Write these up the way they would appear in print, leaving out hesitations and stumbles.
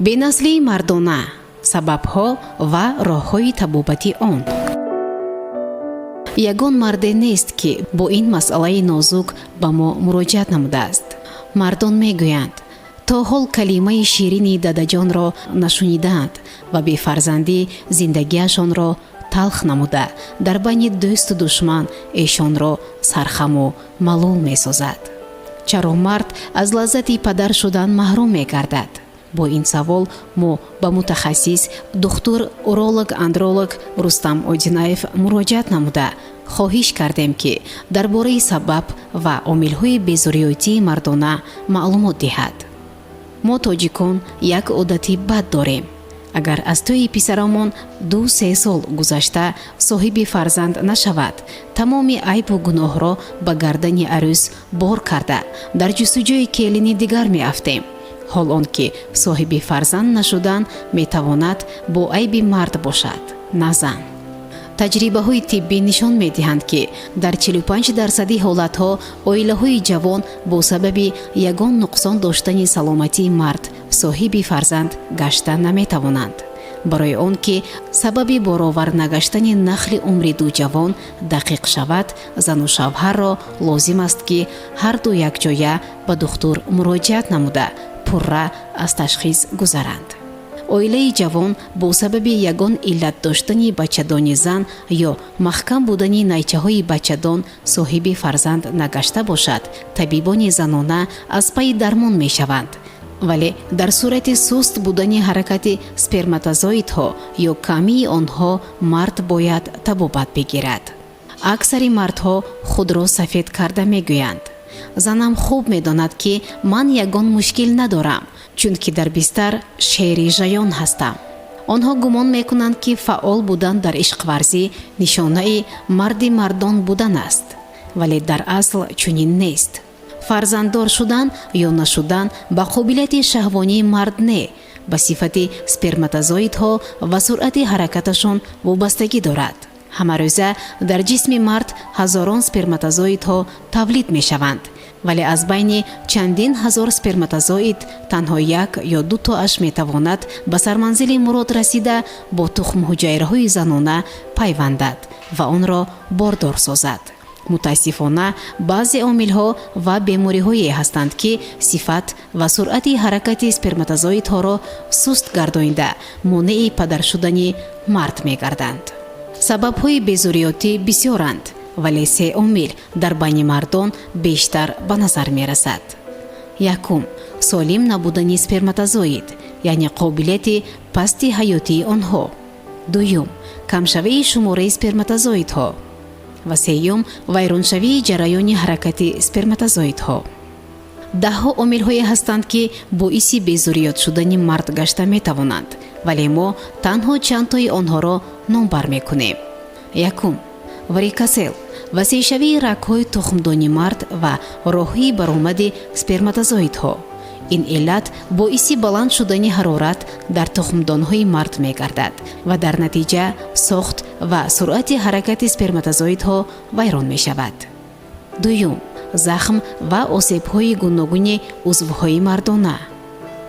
бенаслии мардона, сабабҳо ва роҳҳои табобати он. ягон марде нест ки бо ин масъалаи нозук ба мо муроҷиат намудааст. мардон мегӯянд, то ҳол калимаи ширини дадаҷонро нашунидаанд ва бефарзандӣ зиндагиашонро талх намуда дар байни дӯсту душман эшонро сархаму малул месозад. чаро мард аз лаззати падар шудан маҳрум мегардад? бо ин савол мо ба мутахассис духтур уролог андролог Рустам Одинаев муроҷиат намуда хоҳиш кардем ки дар бораи сабаб ва омилҳои безурриётии мардона маълумот диҳад. мо тоҷикон як одати бад дорем. агар аз тӯи писарамон 2-3 сол гузашта соҳиби фарзанд нашавад, тамоми айбу гуноҳро ба гардани арӯс бор карда дар ҷустуҷӯи келини дигар меафтем. ҳол он ки соҳиби фарзанд нашудан метавонад бо айби мард бошад, на зан. таҷрибаҳои тиббӣ нишон медиҳанд ки дар 45% ҳолатҳо оилаҳои ҷавон бо сабаби ягон нуқсон доштани саломатии мард соҳиби фарзанд гашта наметавонанд. барои он ки сабаби боровар нагаштани нахли умри ду ҷавон дақиқ шавад, зану шавҳарро лозим аст ки ҳар ду якҷоя ба духтур муроҷиат намуда пурра аз ташхис гузаранд. оилаи ҷавон бо сабаби ягон иллат доштани бачадони зан ё маҳкам будани найчаҳои бачадон соҳиби фарзанд нагашта бошад, табибони занона аз пайи дармон мешаванд. вале дар сурати суст будани ҳаракати сперматозоидҳо ё камии онҳо мард бояд табобат бигирад. аксари мардҳо худро сафед карда мегӯянд, занам хуб медонад ки ман ягон мушкил надорам, чунки дар бистар шери жаён ҳастам. онҳо гумон мекунанд ки фаъол будан дар ишқварзӣ нишонаи марди мардон будан аст, вале дар асл чунин нест. фарзанддор шудан ё нашудан ба қобилияти шаҳвонии мард не, ба сифати сперматозоидҳо ва суръати ҳаракаташон вобастагӣ дорад. ҳамарӯза дар ҷисми мард ҳазорон сперматозоидҳо тавлид мешаванд, вале аз байни чандин ҳазор сперматозоид танҳо 1 ё 2 тоаш метавонад ба сарманзили мурод расида бо тухмҳуҷайраҳои занона пайвандад ва онро бордор созад. мутаассифона баъзе омилҳо ва бемориҳое ҳастанд ки сифат ва суръати ҳаракати сперматозоидҳоро суст гардонида монеи падар шудани мард мегарданд. сабабҳои безурриётӣ бисёранд, вале 3 омил дар байни мардон бештар ба назар мерасад. 1. солим набудани сперматозоид, яъне қобилияти пасти ҳаётии онҳо. 2. камшавии шумораи сперматозоидҳо. ва 3. вайроншавии ҷараёни ҳаракати сперматозоидҳо. даҳҳо омилҳое ҳастанд ки боиси безурриёт шудани мард гашта метавонанд, вале мо танҳо чандтои онҳоро номбар мекунем. 1. варикосел, васеъшавии рагҳои тухмдони мард ва роҳҳои баромади сперматозоидҳо. ин иллат боиси баланд шудани ҳарорат дар тухмдонҳои мард мегардад ва дар натиҷа сохт ва суръати ҳаракати сперматозоидҳо вайрон мешавад. 2. захм ва осебҳои гуногуни узвҳои мардона.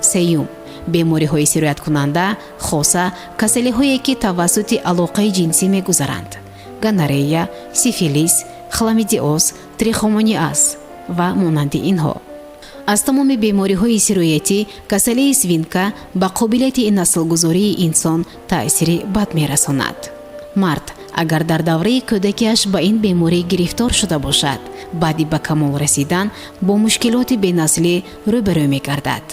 3. бемориҳои сирояткунанда, хоса касалиҳое ки тавассути алоқаи ҷинсӣ мегузаранд: гонорея, сифилис, хламидиоз, трихомониаз ва монанди инҳо. аз тамоми бемориҳои сироятӣ касалии свинка ба қобилияти наслгузории инсон таъсири бад мерасонад. мард агар дар давраи кӯдакиаш ба ин беморӣ гирифтор шуда бошад, баъди ба камол расидан бо мушкилоти бенаслӣ рӯбарӯ мегардад.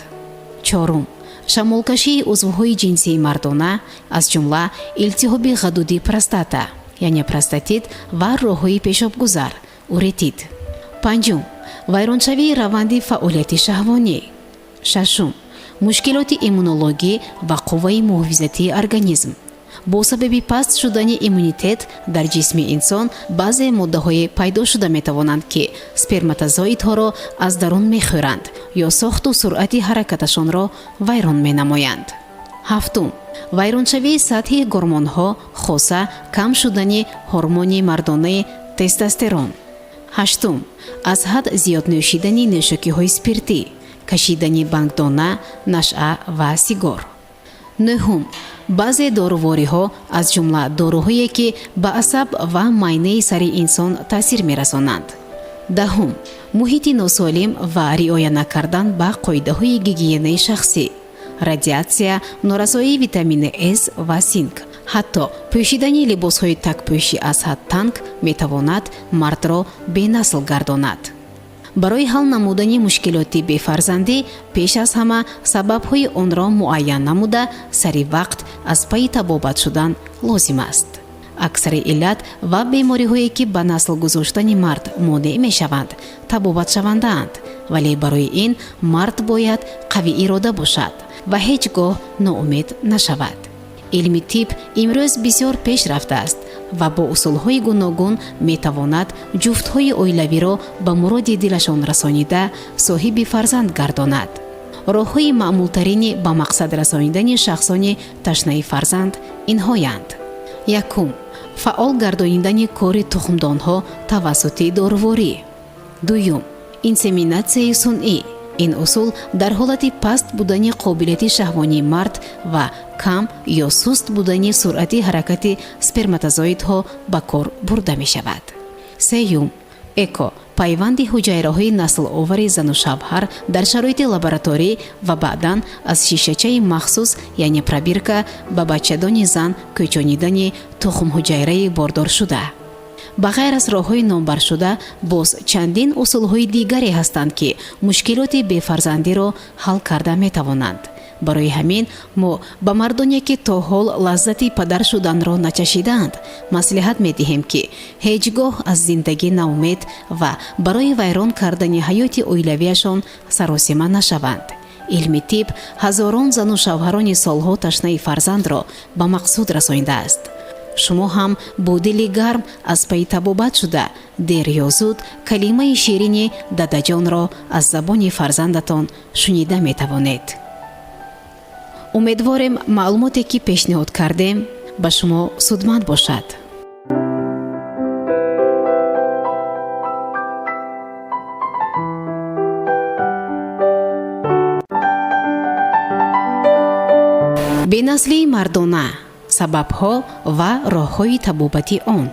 4. шамолкашии узвҳои ҷинсии мардона, аз ҷумла илтиҳоби ғадуди простата, яъне простатит ва роҳҳои пешобгузар, уретит. 5. вайроншавии раванди фаъолияти шаҳвонӣ. 6. мушкилоти иммунологӣ ва қувваи муҳофизатии организм. бо сабаби паст шудани иммунитет дар ҷисми инсон баъзе моддаҳое пайдо шуда метавонанд ки сперматозоидҳоро аз дарун мехӯранд ё сохту суръати ҳаракаташонро вайрон менамоянд. 7. вайроншавии сатҳи гормонҳо, хоса кам шудани ҳормони мардонаи тестостерон. 8. аз ҳад зиёд нӯшидани нӯшокиҳои спиртӣ, кашидани бангдона, наша ва сигор. нӯҳум, баъзе дорувориҳо аз ҷумла доруҳое ки ба асаб ва майнаи сари инсон таъсир мерасонанд. даҳум, муҳити носолим ва риоя накардан ба қоидаҳои гигиенаи шахсӣ, радиатсия, норасоии витамини С ва синк. ҳатто пӯшидани либосҳои такпӯшӣ аз ҳад танг метавонад мардро бенасл гардонад. барои ҳал намудани мушкилоти бефарзандӣ пеш аз ҳама сабабҳои онро муайян намуда сари вақт аз пайи табобат шудан лозим аст. аксари иллат ва бемориҳое ки ба насл гузоштани мард монеъ мешаванд табобатшавандаанд, вале барои ин мард бояд қавӣ ирода бошад ва ҳеҷ гоҳ ноумед нашавад. илми тиб имрӯз бисёр пеш рафтааст ва бо усулҳои гуногун метавонад ҷуфтҳои оилавиро ба муроди дилашон расонида соҳиби фарзанд гардонад. роҳҳои маъмултарини ба мақсад расонидани шахсони ташнаи фарзанд инҳоянд. якум, фаъол гардонидани кори тухмдонҳо тавассути доруворӣ. дуюм, инсеминатсияи сунъӣ. ин усул дар ҳолати паст будани қобилияти шаҳвонии мард ва кам ё суст будани суръати ҳаракати сперматозоидҳо ба кор бурда мешавад. сеюм, эко пайванди ҳуҷайраҳои насловари зану шавҳар дар шароити лабораторӣ ва баъдан аз шишачаи махсус яъне пробирка ба бачадони зан кӯчонидани тухмҳуҷайраи бордоршуда. ба ғайр аз роҳҳои номбаршуда боз чандин усулҳои дигаре ҳастанд ки мушкилоти бефарзандиро ҳал карда метавонанд. барои ҳамин мо ба мардоне ки то ҳол лаззати падар шуданро начашидаанд маслиҳат медиҳем ки ҳеҷ гоҳ аз зиндагӣ наумед ва барои вайрон кардани ҳаёти оилавияшон саросима нашаванд. илми тиб ҳазорон зану шавҳарони солҳо ташнаи фарзандро ба мақсуд расонидааст. шумо ҳам бо дили гарм аз пайи табобат шуда дер ё зуд калимаи ширини дадаҷонро аз забони фарзандатон шунида метавонед. умедворем маълумоте ки пешниҳод кардем ба шумо судманд бошад. бенаслии мардона, сабабҳо ва роҳҳои табобати он.